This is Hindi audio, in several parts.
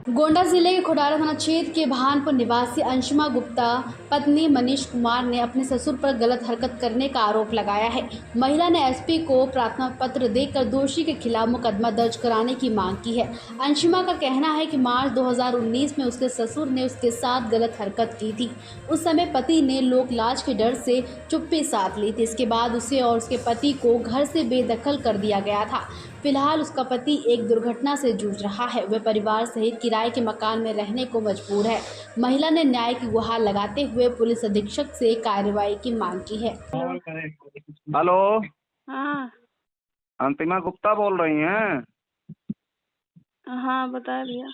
गोंडा जिले के खोडारा थाना क्षेत्र के भानपुर निवासी अंशुमा गुप्ता पत्नी मनीष कुमार ने अपने ससुर पर गलत हरकत करने का आरोप लगाया है। महिला ने एसपी को प्रार्थना पत्र देकर दोषी के खिलाफ मुकदमा दर्ज कराने की मांग की है। अंशुमा का कहना है कि मार्च 2019 में उसके ससुर ने उसके साथ गलत हरकत की थी। उस समय पति ने लोक लाज के डर से चुप्पी साध ली थी। इसके बाद उसे और उसके पति को घर से बेदखल कर दिया गया था। फिलहाल उसका पति एक दुर्घटना से जूझ रहा है। वह परिवार सहित किराए के मकान में रहने को मजबूर है। महिला ने न्याय की गुहार लगाते हुए पुलिस अधीक्षक से कार्रवाई की मांग की है। हेलो, हाँ अंतिमा गुप्ता बोल रही हैं? हाँ बता भैया।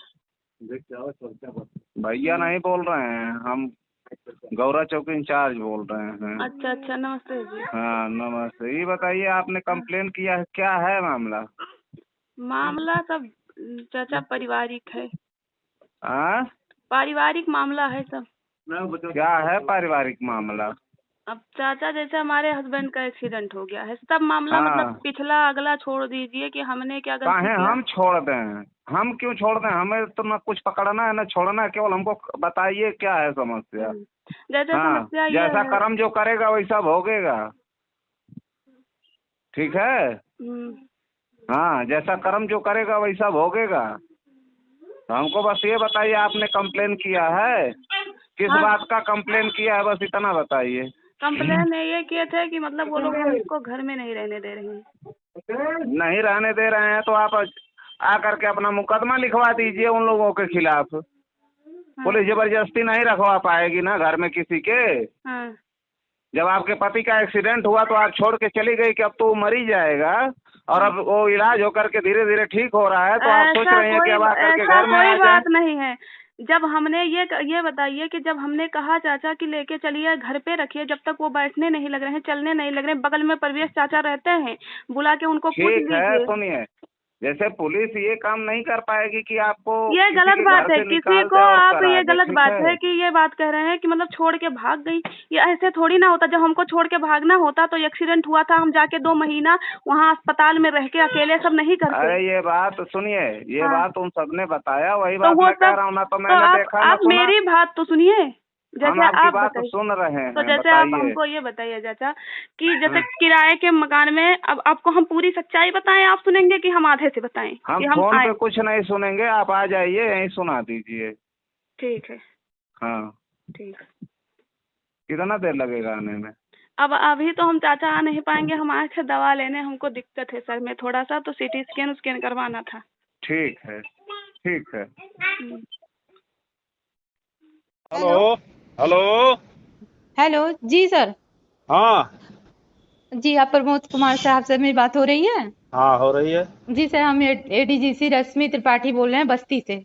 भैया नहीं बोल रहे हैं, हम गौरा चौक इंचार्ज बोल रहे हैं। अच्छा अच्छा, नमस्ते जी। हाँ नमस्ते। ये बताइए, आपने कंप्लेन किया है, क्या है मामला? मामला सब चाचा पारिवारिक है। हाँ, पारिवारिक मामला है सब। क्या है पारिवारिक मामला? अब चाचा जैसे हमारे हस्बैंड का एक्सीडेंट हो गया है, सब मामला हाँ। मतलब पिछला अगला छोड़ दीजिए कि हमने क्या गलती काहे किया। हम छोड़ दें? हम क्यों छोड़ दें? हमें तो ना कुछ पकड़ना है ना छोड़ना है, केवल हमको बताइए क्या है समस्या। जैसे हाँ, समस्या ये जैसा है। कर्म जो करेगा वैसा भोगेगा, ठीक है? हाँ, जैसा कर्म जो करेगा वैसा भोगेगा। तो हमको बस ये बताइए, आपने कंप्लेन किया है? किस हाँ। बात का कंप्लेन किया है, बस इतना बताइए। कंप्लेन ये किए थे कि मतलब वो लोग हमको घर में नहीं रहने दे रहे हैं। नहीं रहने दे रहे हैं तो आप आकर के अपना मुकदमा लिखवा दीजिए उन लोगों के खिलाफ। पुलिस जबरदस्ती नहीं रखवा पाएगी ना घर में किसी के। हाँ। जब आपके पति का एक्सीडेंट हुआ तो आप छोड़ के चली गई कि अब तो वो मर ही जाएगा, और अब वो इलाज होकर के धीरे धीरे ठीक हो रहा है, तो आप सोच रहे हैं कि अब आकर के घर में आ कोई जाए। बात नहीं है। जब हमने ये बताइए कि जब हमने कहा चाचा कि लेके चलिए घर पे रखिए, जब तक वो बैठने नहीं लग रहे हैं, चलने नहीं लग रहे हैं, बगल में परवेश चाचा रहते हैं, बुला के उनको पूछ ठीक है, लीजिए। सुनिए, जैसे पुलिस ये काम नहीं कर पाएगी कि आपको ये किसी गलत के बात घर है, से किसी निकाल को दे और आप करा ये दे, गलत ठीक बात है? है कि ये बात कह रहे हैं कि मतलब छोड़ के भाग गई। ये ऐसे थोड़ी ना होता। जब हमको छोड़ के भागना होता तो एक्सीडेंट हुआ था, हम जाके 2 महीना वहाँ अस्पताल में रह के अकेले सब नहीं करते। अरे ये बात सुनिए, ये हाँ। बात उन सबने बताया, वही तो बात वो मैं कह सब रहा हूँ ना, तो तो मैंने देखा ना आप सुना। मेरी बात तो सुनिए। हम जैसे आपकी आप बात बताइए, सुन रहे तो हैं, जैसे आप बताइए। हमको ये बताइए चाचा कि जैसे हाँ। किराए के मकान में अब आपको हम पूरी सच्चाई बताएं, आप सुनेंगे कि हम आधे से बताएं हम कि हम फोन आए। पे कुछ नहीं सुनेंगे, आप आ जाइए, यहीं सुना दीजिए। ठीक है। हाँ, ठीक। कितना देर लगेगा आने में? अब अभी तो हम चाचा आ नहीं पाएंगे, हम आए थे दवा लेने, हमको दिक्कत है सर में थोड़ा सा, तो सीटी स्कैन करवाना था। ठीक है, ठीक है। हेलो हेलो हेलो जी सर। हाँ जी आप प्रमोद कुमार साहब से मेरी बात हो रही है? हाँ हो रही है। जी सर, हम एडीजीसी रश्मि त्रिपाठी बोल रहे हैं बस्ती से।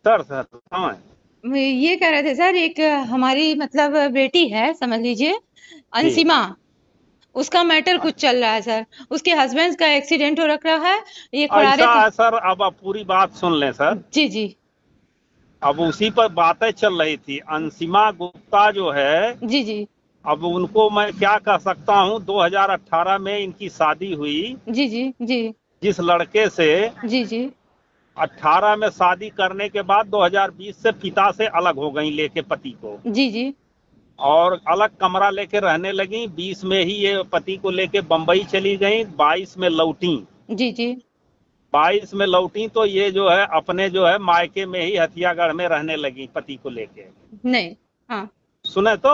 सर सर हाँ ये कह रहे थे सर, एक हमारी मतलब बेटी है, समझ लीजिए जी। अंशिमा, उसका मैटर कुछ चल रहा है सर। उसके हस्बैंड का एक्सीडेंट हो रखा है, ये खोड़ारे ऐसा था। है सर, अब आप पूरी बात सुन लें सर। जी जी अब उसी पर बातें चल रही थी। अंशिमा गुप्ता जो है, जी जी अब उनको मैं क्या कह सकता हूँ, 2018 में इनकी शादी हुई जी जी जी जिस लड़के से। जी जी 18 में शादी करने के बाद 2020 से पिता से अलग हो गई लेके पति को, जी जी और अलग कमरा लेके रहने लगी। 20 में ही ये पति को लेके बम्बई चली गई, 22 में लौटी। जी जी 22 में लौटी तो ये जो है अपने जो है मायके में ही हथियागढ़ में रहने लगी पति को लेके। नहीं। हाँ। सुने तो।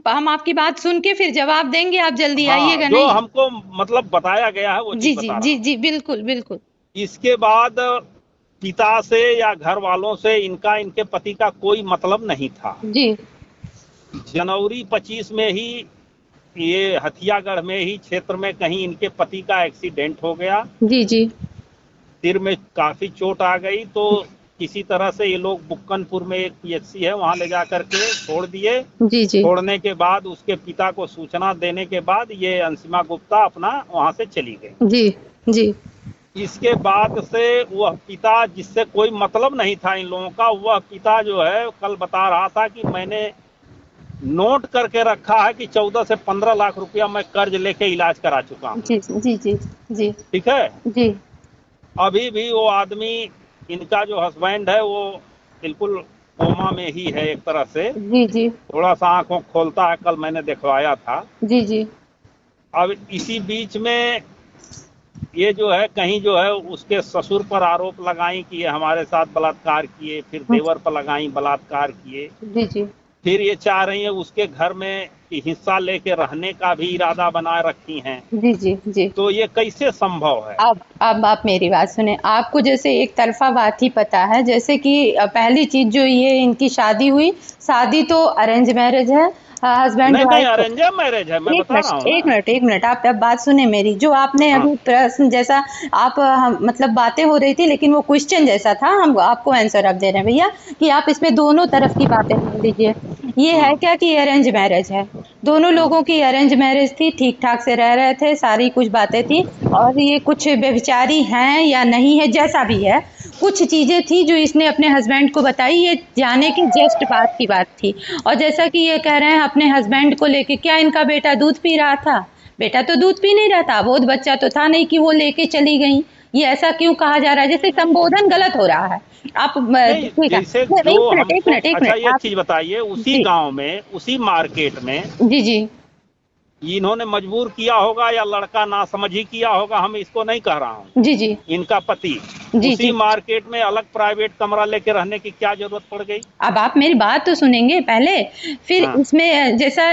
हम आपकी बात सुन के फिर जवाब देंगे, आप जल्दी हाँ, आइएगा जो नहीं। हमको मतलब बताया गया है वो जी चीज जी बता रहा जी हूँ। जी बिल्कुल बिल्कुल। इसके बाद पिता से या घर वालों से इनके पति का कोई मतलब नहीं था। जी जनवरी 25 में ही ये हथियागढ़ में ही क्षेत्र में कहीं इनके पति का एक्सीडेंट हो गया। जी जी सिर में काफी चोट आ गई, तो किसी तरह से ये लोग बुक्कनपुर में एक पीएचसी है वहां ले जा करके छोड़ दिए। जी जी छोड़ने के बाद उसके पिता को सूचना देने के बाद ये अंशिमा गुप्ता अपना वहां से चली गई। जी जी इसके बाद से वह पिता, जिससे कोई मतलब नहीं था इन लोगों का, वह पिता जो है कल बता रहा था कि मैंने नोट करके रखा है कि 14 से 15 लाख रुपया मैं कर्ज लेके इलाज करा चुका हूँ। जी जी जी जी ठीक है। जी अभी भी वो आदमी इनका जो हस्बैंड है वो बिल्कुल कोमा में ही है एक तरह से, जी जी थोड़ा सा आंखों खोलता है, कल मैंने दिखवाया था। जी जी अब इसी बीच में ये जो है कहीं जो है उसके ससुर पर आरोप लगाई कि ये हमारे साथ बलात्कार किए, फिर देवर पर लगाई बलात्कार किए, जी जी फिर ये चाह रही है उसके घर में कि हिस्सा लेके रहने का भी इरादा बनाए रखी हैं। जी जी जी। तो ये कैसे संभव है? अब आप मेरी बात सुने, आपको जैसे एक तरफा बात ही पता है, जैसे कि पहली चीज जो ये इनकी शादी हुई, शादी तो अरेंज मैरिज है, हस्बैंड नहीं वाइफ। अरेंज मैरिज है, मैं बता रहा हूँ एक मिनट आप अब बात सुने मेरी, जो आपने हाँ। अभी प्रश्न जैसा आप मतलब बातें हो रही थी, लेकिन वो क्वेश्चन जैसा था, हम आपको आंसर अब दे रहे हैं भैया कि आप इसमें दोनों तरफ की बातें मान लीजिए। ये है क्या कि अरेंज मैरिज है, दोनों लोगों की अरेंज मैरिज थी, ठीक ठाक से रह रहे थे, सारी कुछ बातें थी, और ये कुछ व्यभिचारी हैं या नहीं है जैसा भी है, कुछ चीजें थी जो इसने अपने हस्बैंड को बताई, ये जाने की जस्ट बात की बात थी। और जैसा कि ये कह रहे हैं अपने हस्बैंड को लेके, क्या इनका बेटा दूध पी रहा था? बेटा तो दूध पी नहीं रहा था, बहुत बच्चा तो था नहीं कि वो लेके चली गई। ये ऐसा क्यों कहा जा रहा है? जैसे संबोधन गलत हो रहा है। आप ठीक है, जैसे एक जो मिनट अच्छा एक आप चीज बताइए, उसी जी गांव में उसी मार्केट में जी जी इन्होंने मजबूर किया होगा या लड़का नासमझी किया होगा, हम इसको नहीं कह रहा हूँ। जी जी इनका पति जी उसी जी। मार्केट में अलग प्राइवेट कमरा लेके रहने की क्या जरूरत पड़ गई? अब आप मेरी बात तो सुनेंगे पहले, फिर हाँ। इसमें जैसा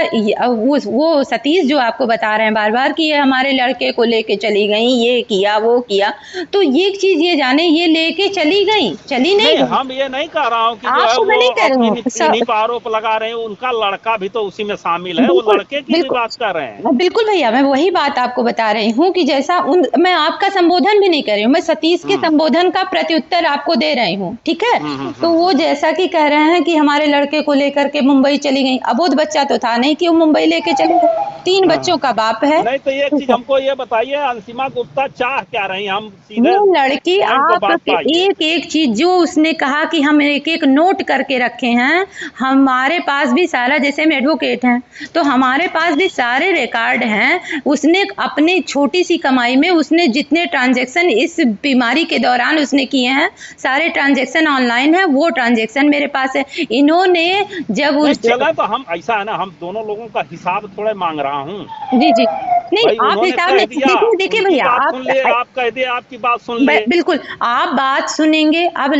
वो सतीश जो आपको बता रहे हैं बार बार कि ये हमारे लड़के को लेके चली गई, ये किया वो किया, तो ये चीज ये जाने, ये लेके चली गई, चली नहीं गई। हम ये नहीं कह रहा हूँ कि जो है आपको मैं नहीं कह रही वो हूँ, इन्हीं पर आरोप लगा रहे हैं, उनका लड़का भी तो उसी में शामिल है, वो बिल्कुल लड़के की भी बिल्कुल बात कर रहे हैं। बिल्कुल भैया, मैं वही बात आपको बता रही हूँ कि जैसा मैं आपका संबोधन भी नहीं कर रही हूँ, मैं सतीश के संबोधन का प्रत्युत्तर आपको दे रही हूँ, ठीक है? तो वो जैसा कि कह रहे हैं कि हमारे लड़के को लेकर के मुंबई चली गई, अबोध बच्चा तो था नहीं कि वो मुंबई लेके चली गई, 3 बच्चों का बाप है। नहीं तो एक चीज हमको ये बताइए, अंशिमा गुप्ता चाह क्या रही? हम सीधे वो लड़की, आप बात एक एक चीज जो उसने कहा कि हम एक एक नोट करके रखे हैं, हमारे पास भी सारा, जैसे हम एडवोकेट हैं तो हमारे पास भी सारे रिकॉर्ड हैं। उसने अपनी छोटी सी कमाई में उसने जितने ट्रांजैक्शन इस बीमारी के दौरान उसने किए हैं, सारे ट्रांजैक्शन ऑनलाइन है, वो ट्रांजैक्शन मेरे पास है। इन्होंने जब उस चला तो हम ऐसा है ना, हम दोनों लोगों का हिसाब थोड़ा मांग रहा हूँ। जी जी नहीं, आप हिसाब नहीं, देखिए भैया, आप कह दिए, आपकी बात सुन लिए। बिल्कुल आप बात सुनेंगे। अब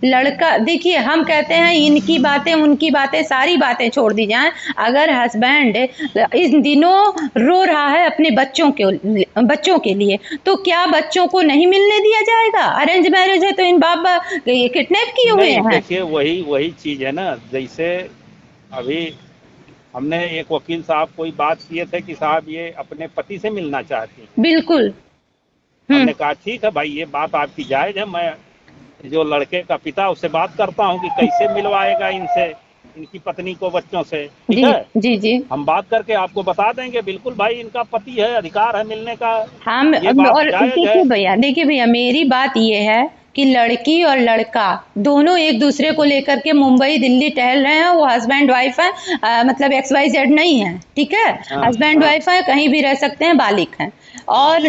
लड़का देखिए, हम कहते हैं इनकी बातें उनकी बातें सारी बातें छोड़ दी जाएं। अगर हस्बैंड इन दिनों रो रहा है अपने बच्चों के लिए, तो क्या बच्चों को नहीं मिलने दिया जाएगा? अरेंज मैरिज है तो इन बाप किडनैप किए हुए हैं। देखिए वही चीज है ना, जैसे अभी हमने एक वकील साहब कोई बात किए थे कि साहब ये अपने पति से मिलना चाहती हैं। बिल्कुल। हमने कहा ठीक है भाई, ये बात आपकी जायज है, मैं जो लड़के का पिता उससे बात करता हूँ कि कैसे मिलवाएगा इनसे, इनकी पत्नी को बच्चों से, ठीक है? जी जी हम बात करके आपको बता देंगे। बिल्कुल भाई, इनका पति है, अधिकार है मिलने का। हम ये बात और देखिए भैया मेरी बात ये है कि लड़की और लड़का दोनों एक दूसरे को लेकर के मुंबई दिल्ली टहल रहे हैं। वो हस्बैंड वाइफ है, मतलब XYZ नहीं है, ठीक है? हस्बैंड वाइफ है, कहीं भी रह सकते हैं, बालिक हैं। और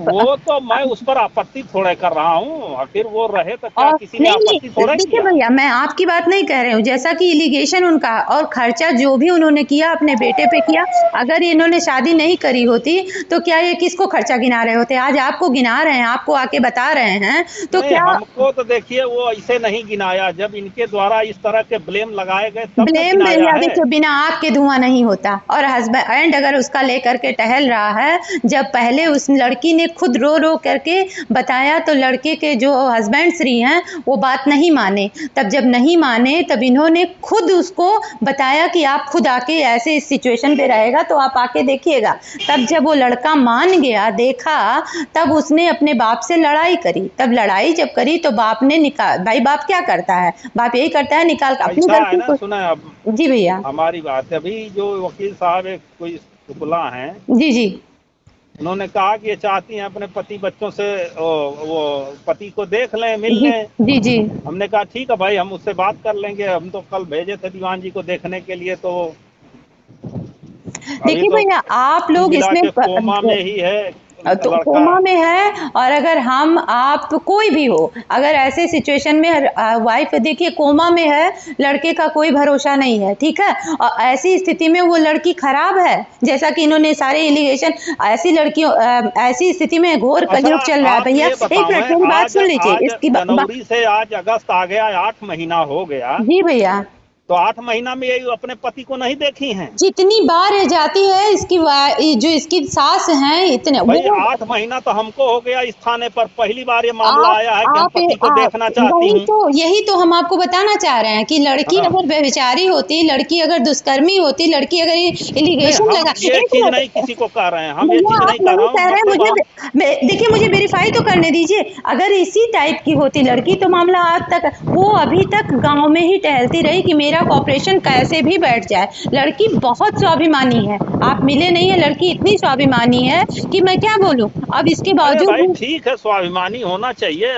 वो तो मैं उस पर आपत्ति थोड़ा कर रहा हूँ, आखिर वो रहे तो क्या किसी ने आपत्ति थोड़ा देखिए किया? भैया, मैं आपकी बात नहीं कह रही हूँ, जैसा कि इलिगेशन उनका और खर्चा जो भी उन्होंने किया अपने बेटे पे किया, अगर इन्होंने शादी नहीं करी होती तो क्या ये किसको खर्चा गिना रहे होते? आज आपको गिना रहे हैं, आपको आके बता रहे हैं, तो क्या हमको तो देखिए वो ऐसे नहीं गिनाया, जब इनके द्वारा इस तरह के ब्लेम लगाए गए तब ब्लेम भैया देखिए, बिना आग के धुआं नहीं होता। और हस्बैंड अगर उसका लेकर के टहल रहा है, जब पहले उस लड़की ने खुद रो रो करके बताया तो लड़के के जो हस्बैंड श्री हैं वो बात नहीं माने। तब जब नहीं माने तब इन्होंने खुद उसको बताया कि आप खुद आके ऐसे इस सिचुएशन पे रहेगा तो आप आके देखिएगा। तब जब वो लड़का मान गया, देखा, तब उसने अपने बाप से लड़ाई करी। तब लड़ाई जब करी तो बाप ने निकाल, भाई बाप क्या करता है? बाप यही करता है, निकाल अपनी गलती को। सुना है अब जी भैया, हमारी बात। अभी जो वकील साहब एक कोई शुक्ला हैं, जी जी, उन्होंने कहा कि ये चाहती हैं अपने पति बच्चों से वो पति को देख लें, मिल लें। जी जी, हमने कहा ठीक है भाई, हम उससे बात कर लेंगे। हम तो कल भेजे थे दीवान जी को देखने के लिए, तो देखिए भैया आप लोग इसमें कोमा में ही है, तो लड़का कोमा में है। और अगर हम आप कोई भी हो, अगर ऐसे सिचुएशन में वाइफ देखिए कोमा में है, लड़के का कोई भरोसा नहीं है, ठीक है। और ऐसी स्थिति में वो लड़की खराब है, जैसा कि इन्होंने सारे एलिगेशन, ऐसी लड़कियों ऐसी स्थिति में घोर कलयुग चल रहा है आप भैया। ये एक मिनट बताओ, मेरी बात आज सुन लीजिए आज इसकी जनवरी से आज अगस्त आ गया, 8 महीना हो गया, जी भैया। तो 8 महीना में ये अपने पति को नहीं देखी हैं? जितनी बार रह जाती है जो इसकी सास हैं इतने भाई 8 महीना तो हमको हो गया इस थाने पर, पहली बार ये मामला आया है कि हम पति को देखना चाहती हूँ। यही तो हम आपको बताना चाह रहे हैं कि लड़की अगर व्यभिचारी होती, लड़की अगर दुष्कर्मी होती, लड़की अगर एलिगेशन लगा, ये चीज नहीं किसी को कह रहे हैं हम, ये चीज नहीं कह रहा हूँ। मुझे देखिए, मुझे वेरीफाई तो करने दीजिए। अगर इसी टाइप की होती लड़की तो मामला आज तक, वो अभी तक गांव में ही टहलती रही कि मेरा कॉपरेशन कैसे भी बैठ जाए। लड़की बहुत स्वाभिमानी है, आप मिले नहीं है, लड़की इतनी स्वाभिमानी है कि मैं क्या बोलूं। अब इसके बावजूद ठीक है, स्वाभिमानी होना चाहिए,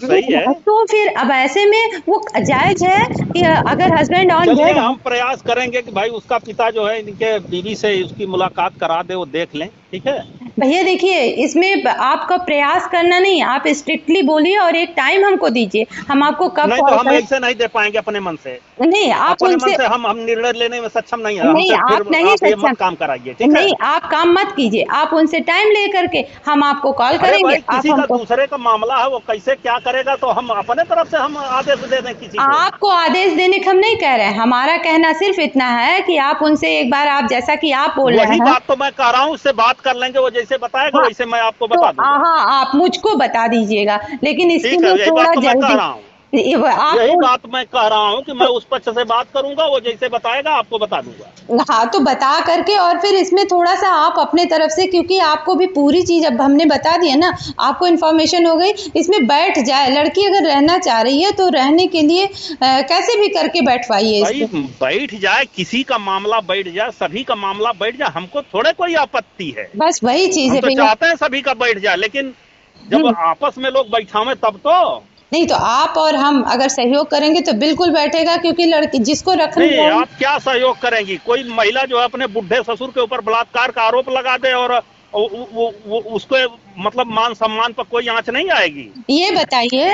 सही है। तो फिर अब ऐसे में वो जायज है कि अगर हस्बैंड ऑन चलिए हम प्रयास करेंगे कि भाई उसका पिता जो है इनके बीवी से उसकी मुलाकात करा दे, वो देख लें, ठीक है भैया। देखिए इसमें आपका प्रयास करना नहीं, आप स्ट्रिक्टली बोलिए और एक टाइम हमको दीजिए, हम आपको कब नहीं, तो हम ऐसे नहीं दे पाएंगे अपने मन से। नहीं, आप अपने उनसे मन से हम निर्णय लेने में सक्षम नहीं है। नहीं, आप नहीं सक्षम, काम कराइए, ठीक है। नहीं, आप काम मत कीजिए, आप उनसे टाइम लेकर के हम आपको कॉल करेंगे। किसी का दूसरे का मामला है, वो कैसे क्या करेगा, तो हम अपने तरफ से हम आदेश दे दें किसी को। आपको आदेश देने का हम नहीं कह रहे हैं, हमारा कहना सिर्फ इतना है कि आप उनसे एक बार, आप जैसा कि आप बोल रहे हैं, वही बात तो मैं कह रहा हूँ, उससे बात कर लेंगे, वो जैसे बताएगा वैसे मैं आपको बता दूंगा। हाँ, आप मुझको बता दीजिएगा, लेकिन इसके लिए थोड़ा जल्दी। यही बात मैं कह रहा हूँ कि मैं उस पक्ष से बात करूंगा, वो जैसे बताएगा आपको बता दूंगा। हाँ, तो बता करके और फिर इसमें थोड़ा सा आप अपने तरफ से, क्योंकि आपको भी पूरी चीज अब हमने बता दिया ना, आपको इन्फॉर्मेशन हो गई, इसमें बैठ जाए। लड़की अगर रहना चाह रही है तो रहने के लिए कैसे भी करके बैठवाइए। बैठ जाए, किसी का मामला बैठ जाए, सभी का मामला बैठ जाए, हमको थोड़े कोई आपत्ति है। बस वही चीज है, तो चाहते हैं सभी का बैठ जाए, लेकिन जब आपस में लोग बैठावे तब तो नहीं। तो आप और हम अगर सहयोग करेंगे तो बिल्कुल बैठेगा, क्योंकि लड़की जिसको रखनी है। आप क्या सहयोग करेंगी? कोई महिला जो है अपने बुढ़े ससुर के ऊपर बलात्कार का आरोप लगा दे और वो उसको मतलब मान सम्मान पर कोई आंच नहीं आएगी? ये बताइए,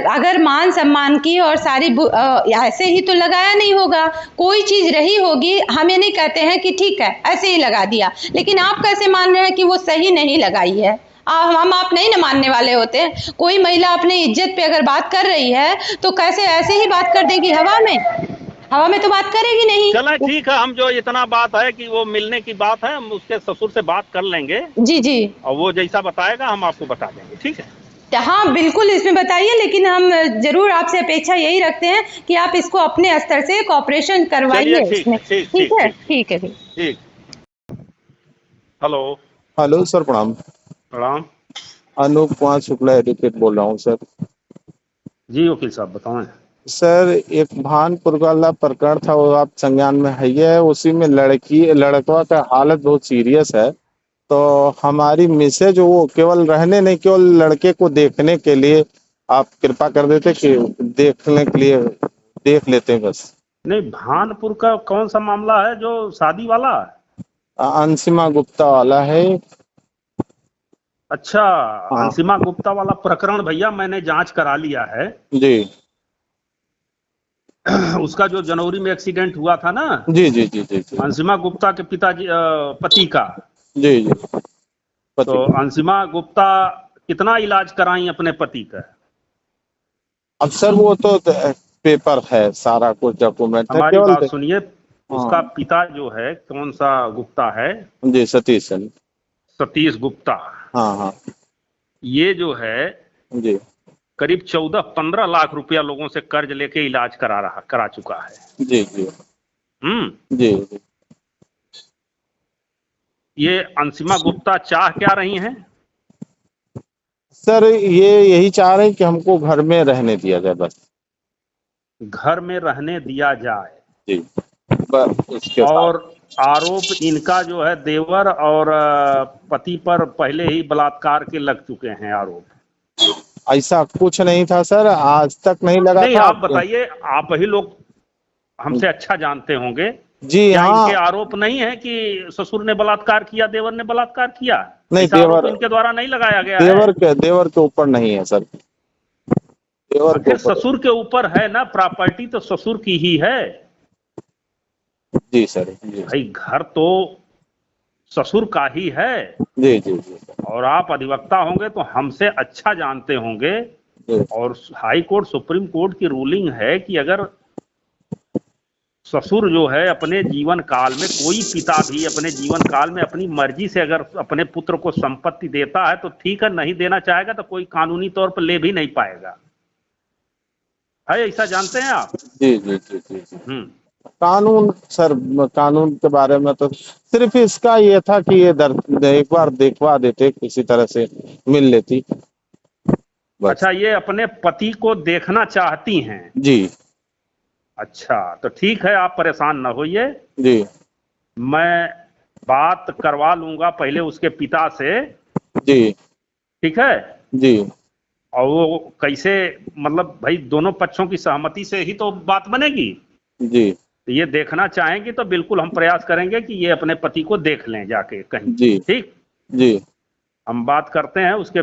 अगर मान सम्मान की और सारी ऐसे ही तो लगाया नहीं होगा, कोई चीज रही होगी। हम ये नहीं कहते हैं कि ठीक है ऐसे ही लगा दिया, लेकिन आप कैसे मान रहे हैं कि वो सही नहीं लगाई है? हम आप नहीं ना मानने वाले होते। कोई महिला अपने इज्जत पे अगर बात कर रही है तो कैसे ऐसे ही बात कर देगी हवा में? हवा में तो बात करेगी नहीं। चलो ठीक है, हम जो इतना बात है कि वो मिलने की बात है, हम उसके ससुर से बात कर लेंगे। जी जी, और वो जैसा बताएगा हम आपको बता देंगे, ठीक है। हाँ बिल्कुल, इसमें बताइए, लेकिन हम जरूर आपसे अपेक्षा यही रखते हैं कि आप इसको अपने स्तर से कॉपरेशन करवाइए। ठीक है, ठीक है, ठीक। हेलो हेलो सर, प्रणाम। प्रणाम। अनूप कुमार शुक्ला एडवोकेट बोल रहा हूँ सर। जी वकील साहब बताएं। सर, एक भानपुर वाला प्रकरण था, वो आप संज्ञान में है, उसी में लड़का का हालत बहुत सीरियस है। तो हमारी मिसेज वो केवल रहने नहीं, केवल लड़के को देखने के लिए आप कृपा कर देते कि देखने के लिए देख लेते हैं बस। नहीं, भानपुर का कौन सा मामला है जो शादी वाला? अंशिमा गुप्ता वाला है। अच्छा, अंशिमा गुप्ता वाला प्रकरण भैया मैंने जांच करा लिया है जी। उसका जो जनवरी में एक्सीडेंट हुआ था ना। जी जी जी जी, जी। अंशिमा गुप्ता के पिताजी पति का। जी जी। तो अंशिमा गुप्ता कितना इलाज कराई अपने पति का? अब सर वो तो पेपर है, सारा कुछ डॉक्यूमेंट है। हमारी बात सुनिए, उसका पिता जो है कौन सा गुप्ता है? जी, सतीश गुप्ता। हाँ। ये जो है जी करीब 14-15 लाख रुपया लोगों से कर्ज लेके इलाज करा चुका है। जी जी जी जी। ये अंशिमा गुप्ता चाह क्या रही हैं? सर ये यही चाह रहे हैं कि हमको घर में रहने दिया जाए बस। घर में रहने दिया जाए जी, बस। और आरोप इनका जो है देवर और पति पर पहले ही बलात्कार के लग चुके हैं आरोप। ऐसा कुछ नहीं था सर, आज तक नहीं लगा नहीं, था। आप बताइए, आप ही लोग हमसे अच्छा जानते होंगे जी क्या हाँ। इनके आरोप नहीं है कि ससुर ने बलात्कार किया, देवर ने बलात्कार किया? नहीं, ऐसा आरोप देवर इनके द्वारा नहीं लगाया गया है। देवर के ऊपर नहीं है सर, देवर के आखिर ऊपर। ससुर के ऊपर है ना, प्रॉपर्टी तो ससुर की ही है। जी सर, जी भाई घर तो ससुर का ही है। जी जी जी और आप अधिवक्ता होंगे तो हमसे अच्छा जानते होंगे। जी और हाई कोर्ट, सुप्रीम कोर्ट की रूलिंग है कि अगर ससुर जो है अपने जीवन काल में, कोई पिता भी अपने जीवन काल में अपनी मर्जी से अगर अपने पुत्र को संपत्ति देता है तो ठीक है, नहीं देना चाहेगा तो कोई कानूनी तौर पर ले भी नहीं पाएगा। है ऐसा, जानते हैं आप? जी जी जी जी जी। हम्म। कानून सर, कानून के बारे में तो सिर्फ इसका ये था कि ये एक बार देखवा देते, किसी तरह से मिल लेती बस। अच्छा, ये अपने पति को देखना चाहती हैं? जी। अच्छा, तो ठीक है, आप परेशान न होइए, जी मैं बात करवा लूंगा पहले उसके पिता से। जी ठीक है? जी और वो कैसे, मतलब भाई दोनों पक्षों की सहमति से ही तो बात बनेगी। जी तो ये देखना चाहेंगे तो बिल्कुल हम प्रयास करेंगे कि ये अपने पति को देख लें जाके कहीं। जी ठीक, जी हम बात करते हैं उसके,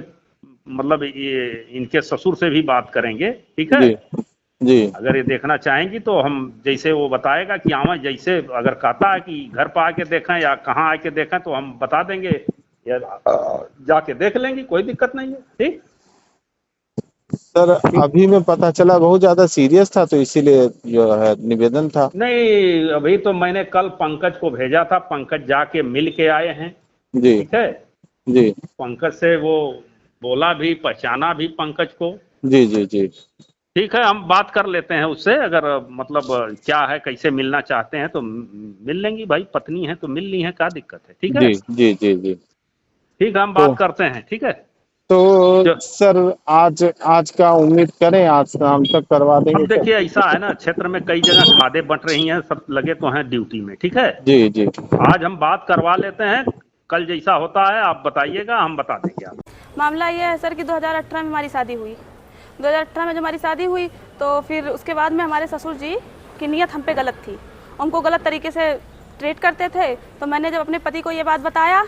मतलब ये इनके ससुर से भी बात करेंगे। ठीक है? जी जी अगर ये देखना चाहेंगी तो हम, जैसे वो बताएगा कि आवा, जैसे अगर कहता है कि घर पर आके देखें या कहाँ आके देखें तो हम बता देंगे, या जाके देख लेंगे, कोई दिक्कत नहीं है। ठीक सर, अभी में पता चला बहुत ज्यादा सीरियस था, तो इसीलिए जो है निवेदन था। नहीं, अभी तो मैंने कल पंकज को भेजा था, पंकज जाके मिल के आए हैं। जी ठीक है? जी पंकज से वो बोला भी, पहचाना भी पंकज को। जी जी जी ठीक है, हम बात कर लेते हैं उससे, अगर मतलब क्या है, कैसे मिलना चाहते हैं तो मिल लेंगी भाई, पत्नी है तो मिल ली है, क्या दिक्कत है। ठीक है? जी जी जी जी। ठीक है, हम बात करते हैं। ठीक है? तो सर आज का उम्मीद करें, आज शाम तक करवा अब देंगे? देखिए, ऐसा है ना, क्षेत्र में कई जगह खादें बंट रही हैं, सब लगे तो हैं ड्यूटी में। ठीक है? जी जी आज हम बात करवा लेते हैं, कल जैसा होता है आप बताइएगा, हम बता देंगे आपको। मामला ये है सर कि 2018 में हमारी शादी हुई। 2018 में जब हमारी शादी हुई तो फिर उसके बाद में हमारे ससुर जी की नीयत हम पे गलत थी, उनको गलत तरीके से ट्रीट करते थे। तो मैंने जब अपने पति को ये बात बताया,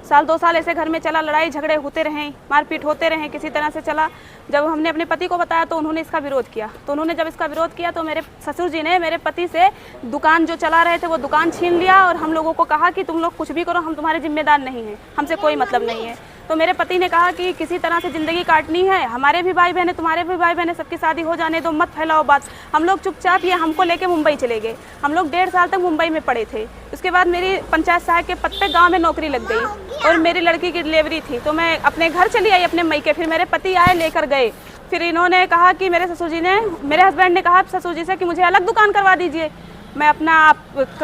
साल 2 साल ऐसे घर में चला, लड़ाई झगड़े होते रहे, मारपीट होते रहे, किसी तरह से चला। जब हमने अपने पति को बताया तो उन्होंने इसका विरोध किया। तो उन्होंने जब इसका विरोध किया तो मेरे ससुर जी ने मेरे पति से दुकान जो चला रहे थे वो दुकान छीन लिया, और हम लोगों को कहा कि तुम लोग कुछ भी करो, हम तुम्हारे जिम्मेदार नहीं हैं, हमसे कोई मतलब नहीं है। तो मेरे पति ने कहा कि किसी तरह से ज़िंदगी काटनी है, हमारे भी भाई बहन है, तुम्हारे भी भाई बहन है, सबकी शादी हो जाने दो, मत फैलाओ बात। हम लोग चुपचाप, ये हमको लेके मुंबई चले गए। हम लोग 1.5 साल तक मुंबई में पड़े थे। उसके बाद मेरी पंचायत सहायक के पद पे गाँव में नौकरी लग गई और मेरी लड़की की डिलीवरी थी, तो मैं अपने घर चली आई, अपने मैके। फिर मेरे पति आए, लेकर गए। फिर इन्होंने कहा कि मेरे ससुर जी ने, मेरे हस्बैंड ने कहा ससुर जी से कि मुझे अलग दुकान करवा दीजिए, मैं अपना आप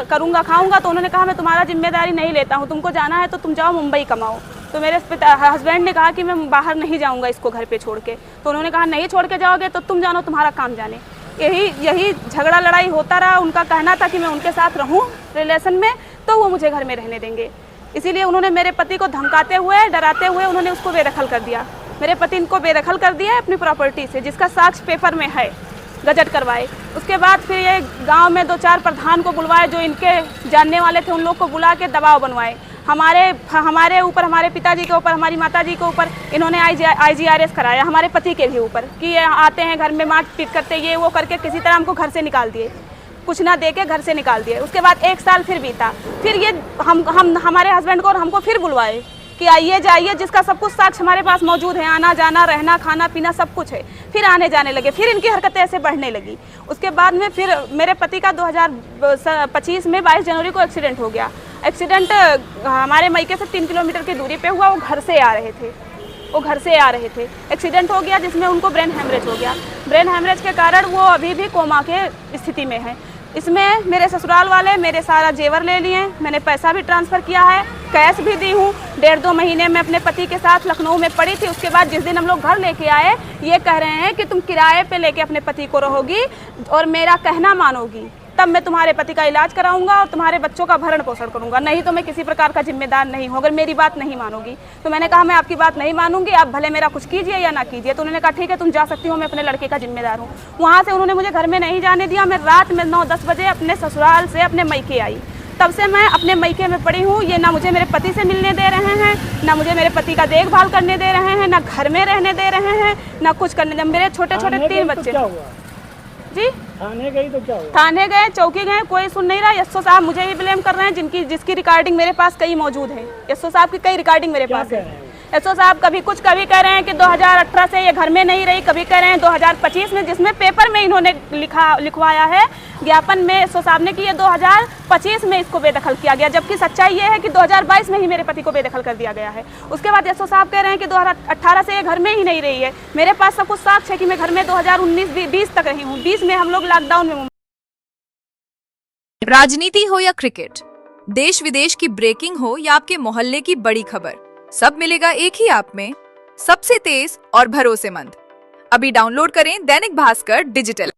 करूँगा, खाऊंगा। तो उन्होंने कहा मैं तुम्हारा जिम्मेदारी नहीं लेता हूँ, तुमको जाना है तो तुम जाओ मुंबई कमाओ। तो मेरे हस्बैंड ने कहा कि मैं बाहर नहीं जाऊँगा इसको घर पे छोड़ के। तो उन्होंने कहा नहीं छोड़ के जाओगे तो तुम जानो, तुम्हारा काम जाने। यही झगड़ा लड़ाई होता रहा। उनका कहना था कि मैं उनके साथ रहूँ रिलेशन में तो वो मुझे घर में रहने देंगे। इसीलिए उन्होंने मेरे पति को धमकाते हुए, डराते हुए उन्होंने उसको बेदखल कर दिया। मेरे पति इनको बेदखल कर दिया है अपनी प्रॉपर्टी से, जिसका साक्ष्य पेपर में है, गजट करवाए। उसके बाद फिर ये गांव में 2-4 प्रधान को बुलवाए, जो इनके जानने वाले थे, उन लोग को बुला के दबाव बनवाए हमारे ऊपर, हमारे पिताजी के ऊपर, हमारी माताजी के ऊपर। इन्होंने IGRS कराया हमारे पति के भी ऊपर कि ये आते हैं घर में मारपीट करते, ये वो करके किसी तरह हमको घर से निकाल दिए, कुछ ना दे के घर से निकाल दिए। उसके बाद 1 साल फिर बीता, फिर ये हमारे हस्बैंड को और हमको फिर बुलवाए कि आइए जाइए, जिसका सब कुछ साक्ष्य हमारे पास मौजूद है, आना जाना, रहना, खाना पीना सब कुछ है। फिर आने जाने लगे, फिर इनकी हरकतें ऐसे बढ़ने लगी। उसके बाद में फिर मेरे पति का 2025 में 22 जनवरी को एक्सीडेंट हो गया। एक्सीडेंट हमारे मैके से 3 किलोमीटर की दूरी पे हुआ। वो घर से आ रहे थे, एक्सीडेंट हो गया जिसमें उनको ब्रेन हेमरेज हो गया। ब्रेन हेमरेज के कारण वो अभी भी कोमा के स्थिति में है। इसमें मेरे ससुराल वाले मेरे सारा जेवर ले लिए, मैंने पैसा भी ट्रांसफ़र किया है, कैश भी दी हूँ। 1.5-2 महीने में अपने पति के साथ लखनऊ में पड़ी थी। उसके बाद जिस दिन हम लोग घर लेके आए, ये कह रहे हैं कि तुम किराए पे लेके अपने पति को रहोगी और मेरा कहना मानोगी, तब मैं तुम्हारे पति का इलाज कराऊंगा और तुम्हारे बच्चों का भरण पोषण करूंगा, नहीं तो मैं किसी प्रकार का जिम्मेदार नहीं हूँ अगर मेरी बात नहीं मानोगी। तो मैंने कहा मैं आपकी बात नहीं मानूंगी, आप भले मेरा कुछ कीजिए या ना कीजिए। तो उन्होंने कहा ठीक है तुम जा सकती हो, मैं अपने लड़के का जिम्मेदार हूँ। वहाँ से उन्होंने मुझे घर में नहीं जाने दिया। मैं रात में 9-10 बजे अपने ससुराल से अपने मैके आई, तब से मैं अपने मैके में पड़ी हूँ। ये ना मुझे मेरे पति से मिलने दे रहे हैं, ना मुझे मेरे पति का देखभाल करने दे रहे हैं, ना घर में रहने दे रहे हैं, ना कुछ करने दे। मेरे छोटे छोटे 3 बच्चे। जी थाने गई तो क्या हुआ? थाने गए, चौकी गए, कोई सुन नहीं रहा। एसओ साहब मुझे ही ब्लेम कर रहे हैं, जिसकी रिकॉर्डिंग मेरे पास कई मौजूद है। एसओ साहब की कई रिकॉर्डिंग मेरे पास है। एसओ साहब कभी कह रहे हैं कि 2018 से ये घर में नहीं रही, कभी कह रहे हैं 2025 में, जिसमें पेपर में इन्होंने लिखवाया है ज्ञापन में एसओ साहब ने कि ये 2025 में इसको बेदखल किया गया, जबकि सच्चाई ये है कि 2022 में ही मेरे पति को बेदखल कर दिया गया है। उसके बाद एसओ साहब कह रहे हैं कि 2018 से ये घर में ही नहीं रही है। मेरे पास सब कुछ साक्ष्य है कि मैं घर में 2019-20 तक रही हूँ। 20 में हम लोग लॉकडाउन में। राजनीति हो या क्रिकेट, देश विदेश की ब्रेकिंग हो या आपके मोहल्ले की बड़ी खबर, सब मिलेगा एक ही ऐप में, सबसे तेज और भरोसेमंद। अभी डाउनलोड करें दैनिक भास्कर डिजिटल।